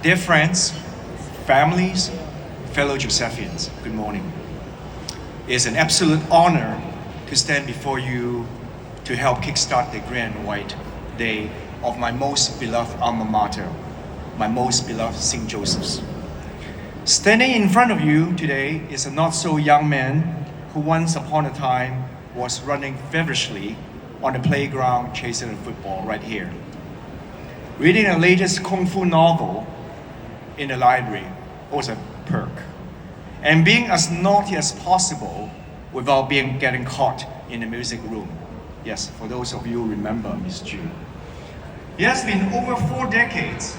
Dear friends, families, fellow Josephians, good morning. It is an absolute honor to stand before you to help kickstart the grand white day of my most beloved alma mater, my most beloved St. Joseph's. Standing in front of you today is a not so young man who once upon a time was running feverishly on the playground chasing a football right here. Reading the latest Kung Fu novel in the library was a perk. And being as naughty as possible without getting caught in the music room. Yes, for those of you who remember Miss Ju. It has been over 4 decades,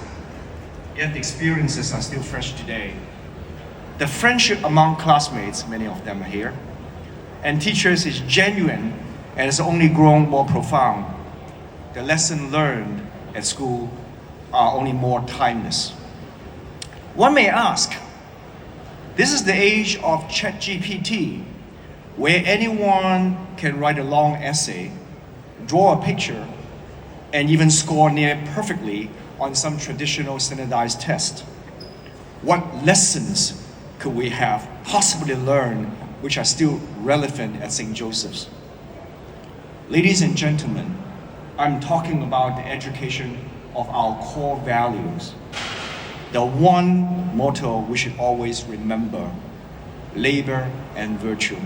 yet the experiences are still fresh today. The friendship among classmates, many of them are here, and teachers is genuine and has only grown more profound. The lessons learned at school are only more timeless. One may ask, this is the age of ChatGPT, where anyone can write a long essay, draw a picture, and even score near perfectly on some traditional standardized test. What lessons could we have possibly learned which are still relevant at St. Joseph's? Ladies and gentlemen, I'm talking about the education of our core values. The one motto we should always remember, labor and virtue.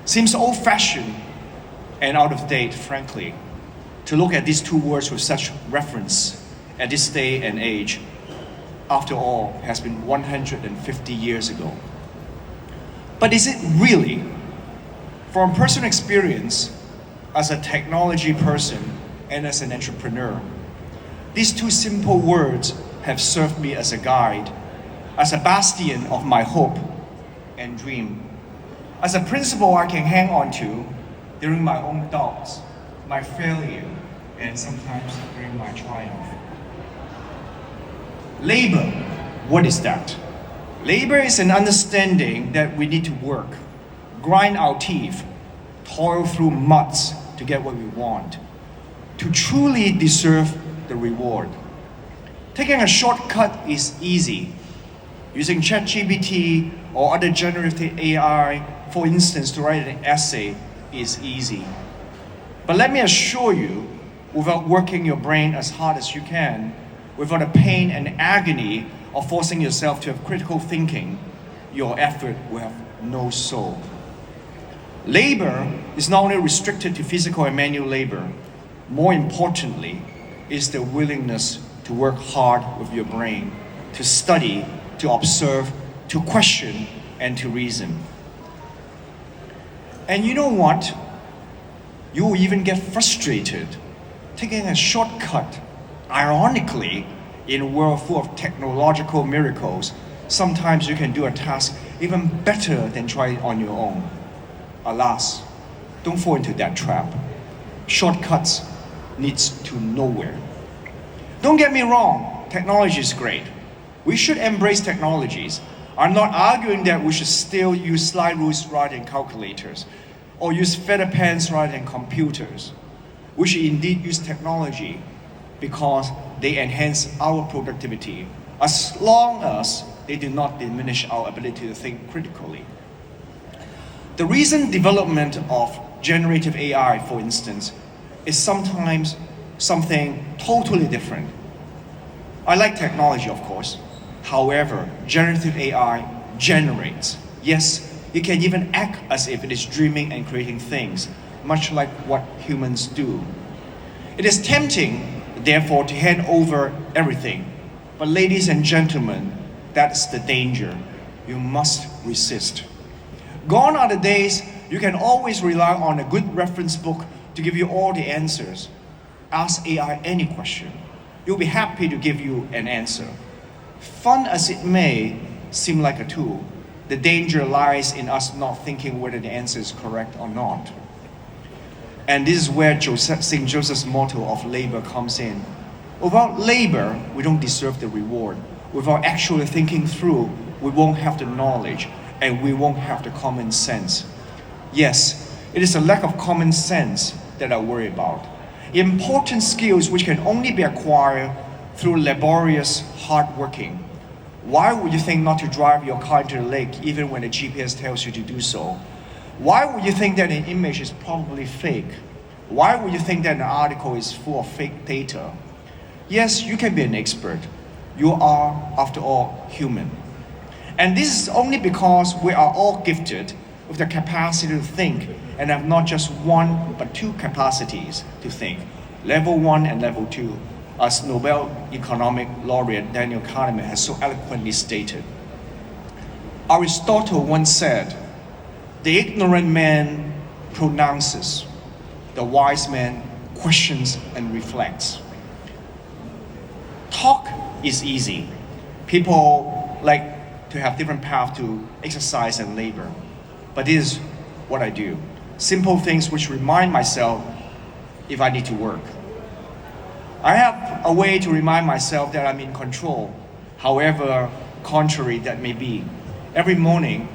Seems old-fashioned and out of date, frankly, to look at these two words with such reference at this day and age. After all, has been 150 years ago. But is it really? From personal experience, as a technology person and as an entrepreneur, these two simple words have served me as a guide, as a bastion of my hope and dream, as a principle I can hang on to during my own doubts, my failure, and sometimes during my triumph. Labor, what is that? Labor is an understanding that we need to work, grind our teeth, toil through muds to get what we want, to truly deserve the reward. Taking a shortcut is easy. Using ChatGPT or other generative AI, for instance, to write an essay is easy. But let me assure you, without working your brain as hard as you can, without the pain and agony of forcing yourself to have critical thinking, your effort will have no soul. Labor is not only restricted to physical and manual labor, more importantly, is the willingness to work hard with your brain, to study, to observe, to question, and to reason. And you know what? You will even get frustrated taking a shortcut. Ironically, in a world full of technological miracles, sometimes you can do a task even better than try it on your own. Alas, don't fall into that trap. Shortcuts leads to nowhere. Don't get me wrong, technology is great. We should embrace technologies. I'm not arguing that we should still use slide rules rather than calculators, or use feather pens rather than computers. We should indeed use technology because they enhance our productivity, as long as they do not diminish our ability to think critically. The recent development of generative AI, for instance, is sometimes something totally different. I like technology, of course. However, generative AI generates. Yes, it can even act as if it is dreaming and creating things, much like what humans do. It is tempting, therefore, to hand over everything. But ladies and gentlemen, that's the danger. You must resist. Gone are the days you can always rely on a good reference book to give you all the answers. Ask AI any question. You'll be happy to give you an answer. Fun as it may seem like a tool, the danger lies in us not thinking whether the answer is correct or not. And this is where St. Joseph's motto of labor comes in. Without labor, we don't deserve the reward. Without actually thinking through, we won't have the knowledge and we won't have the common sense. Yes, it is a lack of common sense that I worry about. Important skills which can only be acquired through laborious hard working. Why would you think not to drive your car into the lake even when the GPS tells you to do so? Why would you think that an image is probably fake? Why would you think that an article is full of fake data? Yes, you can be an expert. You are, after all, human. And this is only because we are all gifted with the capacity to think and have not just one but two capacities to think, level 1 and level 2, as Nobel Economic Laureate Daniel Kahneman has so eloquently stated. Aristotle once said, "The ignorant man pronounces, the wise man questions and reflects." Talk is easy. People like to have different paths to exercise and labor. But this is what I do. Simple things which remind myself if I need to work. I have a way to remind myself that I'm in control, however contrary that may be. Every morning,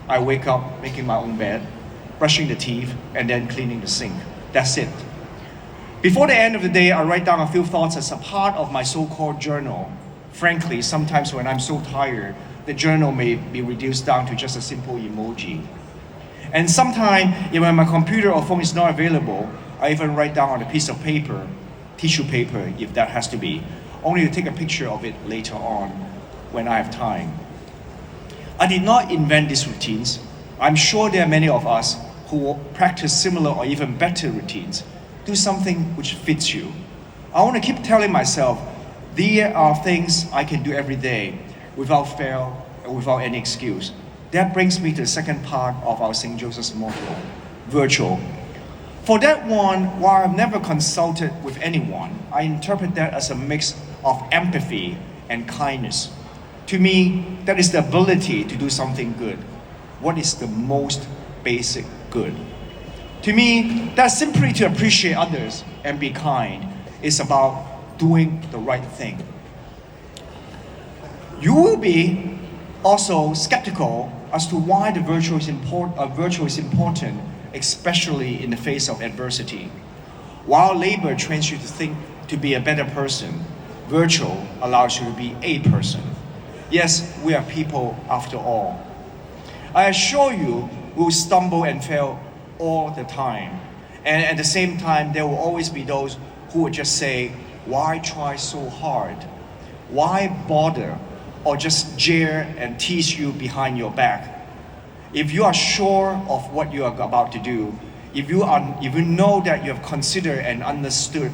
I wake up making my own bed, brushing the teeth, and then cleaning the sink. That's it. Before the end of the day, I write down a few thoughts as a part of my so-called journal. Frankly, sometimes when I'm so tired, the journal may be reduced down to just a simple emoji. And sometimes, when my computer or phone is not available, I even write down on a piece of paper, tissue paper if that has to be, only to take a picture of it later on when I have time. I did not invent these routines. I'm sure there are many of us who practice similar or even better routines. Do something which fits you. I want to keep telling myself, there are things I can do every day without fail and without any excuse. That brings me to the second part of our St. Joseph's motto, virtual. For that one, while I've never consulted with anyone, I interpret that as a mix of empathy and kindness. To me, that is the ability to do something good. What is the most basic good? To me, that's simply to appreciate others and be kind. It's about doing the right thing. You will be also skeptical as to why the virtue is important, especially in the face of adversity. While labor trains you to think to be a better person, virtue allows you to be a person. Yes, we are people after all. I assure you, we will stumble and fail all the time. And at the same time, there will always be those who would just say, why try so hard? Why bother? Or just jeer and tease you behind your back. If you are sure of what you are about to do, if you know that you have considered and understood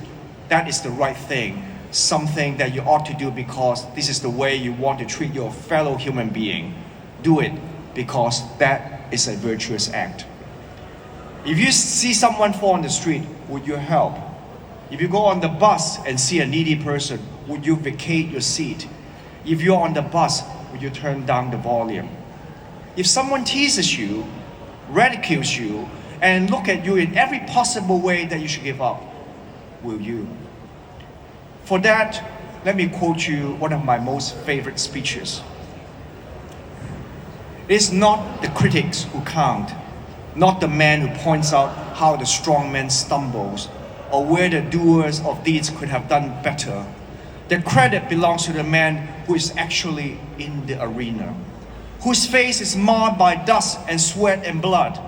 that is the right thing, something that you ought to do because this is the way you want to treat your fellow human being, do it because that is a virtuous act. If you see someone fall on the street, would you help? If you go on the bus and see a needy person, would you vacate your seat? If you're on the bus, would you turn down the volume? If someone teases you, ridicules you, and look at you in every possible way that you should give up, will you? For that, let me quote you one of my most favorite speeches. It is not the critics who count, not the man who points out how the strong man stumbles, or where the doers of deeds could have done better. The credit belongs to the man who is actually in the arena, whose face is marred by dust and sweat and blood,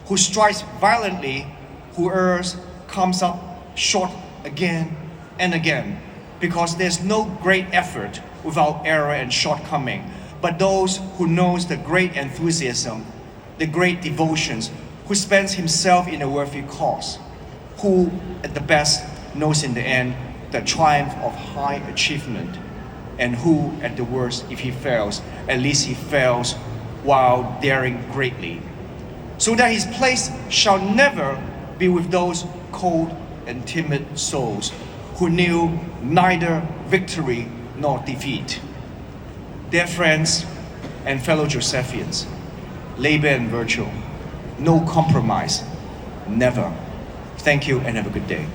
who strikes violently, who errs, comes up short again and again, because there's no great effort without error and shortcoming, but those who knows the great enthusiasm, the great devotions, who spends himself in a worthy cause, who at the best knows in the end the triumph of high achievement, and who at the worst, if he fails, at least he fails while daring greatly, so that his place shall never be with those cold and timid souls who knew neither victory nor defeat. Dear friends and fellow Josephians, labor and virtue, no compromise, never. Thank you and have a good day.